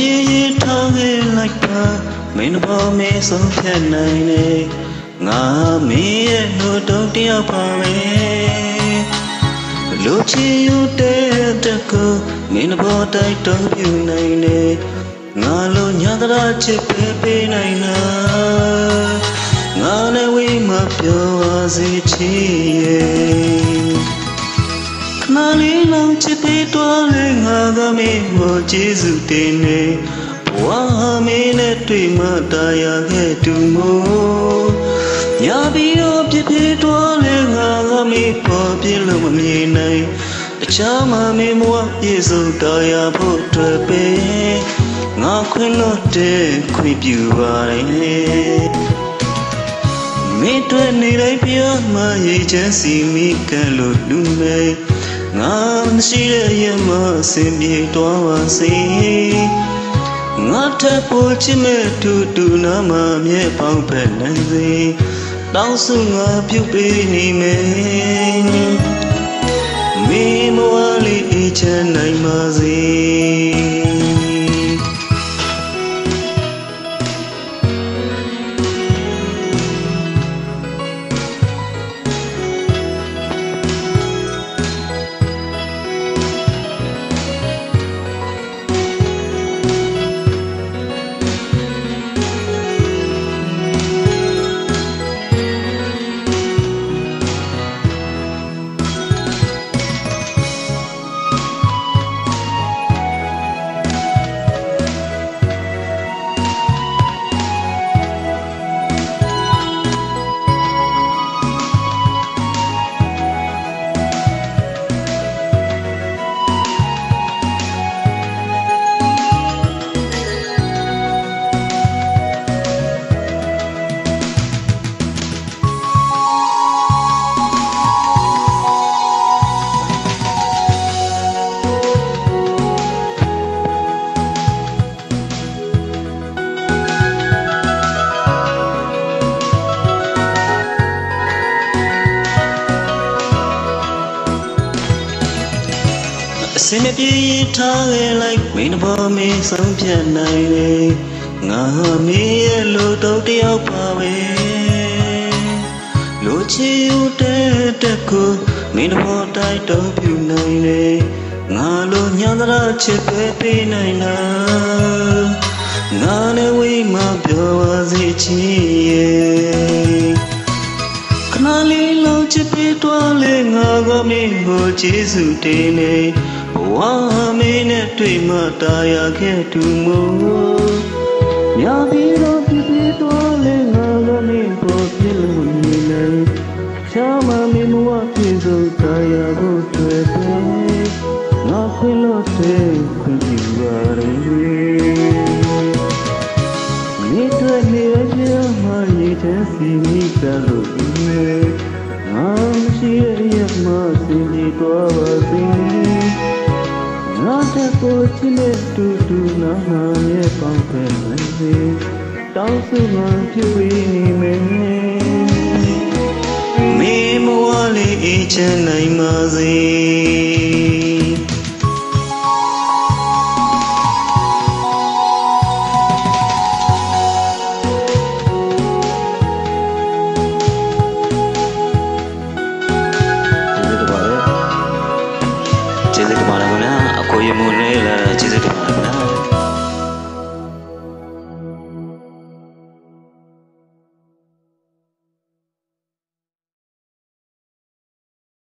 ပြေးထားခဲ့လိုက်ပါမင်းဘောမေဆုံးဖြတ်နိုင်နေငါမင်းရဲ့လူတော့တယောက်ပါပဲလူချီယူတဲ့တကူမင်းဘောတိုက်တော့ပြနိုင်နေငါလိုညာတရာချစ်ပေးနိုင်လားငါနဲ့ဝေးမပြောပါစေချစ်ရဲ့ခဏလေးလုံးချစ်ပေးတော့လေငါကမင်းကိုကျေးဇူးတင်နေဘဝမင်းနဲ့တွေ့မှတရားခဲ့တူမို့ညာပြီးတော့ပြည့်တော့လေငါကမင်းပေါ်ပြလို့မမြင်နိုင်တခြားမမင်းဘဝပြည့်စုံတရားဖို့တွေ့ပဲငါခွင့်လို့တဲ့ခွင့်ပြုပါတယ်မင်းတွေ့နေလိုက်ပြမရိတ်ချမ်းစီမိကလို့လူမေငါမရှိတဲ့ရမစင်ပြေတော့ပါစေငါထပ်ပေါ်ချစ်မဲ့တူနာမမြဲပေါင်းဖက်နိုင်စေတောင်းစုငါပြုပေးနေမယ်မင်းမဝလေးအေးချမ်းနိုင်ပါစေစင်မပြေးထားခဲ့လိုက်မင်းဘောမင်းဆုံးဖြတ်နိုင်လေငါမင်းရဲ့လူတော့တယောက်ပါပဲလူချီယူတဲ့တက်ကိုမင်းဘောတိုက်တော့ပြနိုင်လေငါလိုညာတရာချစ်ပေးနိုင်လားငါနဲ့ဝေးမပြောပါစေချစ်ရဲ့ခဏလေးလုံးချစ်ပေးတော့လေငါကမင်းကိုကျေးဇူးတင်နေဘဝမင်းနဲ့တွေ့မှတရားခဲ့တူမို့ညာပြီးတော့ပြည့်တော့လေငါကမင်းကိုပြည့်လို့မြင်နိုင်ချမ်းမမင်းဘဝပြည့်စုံတရားကိုတွေ့ပဲငါခွင့်လို့တဲ့ခွင့်ပြုပါရဲ့မိတွေ့နေရမရည်တဲ့စီမိကလို့နေငါရှိရမစင်ကြည့်တော့ပါစေငါတဲ့ကိုချစ်မဲ့တူနာမရဲ့ပေါင်းဖက်နိုင်စေတောင်းစုငါပြုပြီးနေမယ်မေမဝလေးအေးချမ်းနိုင်ပါစေ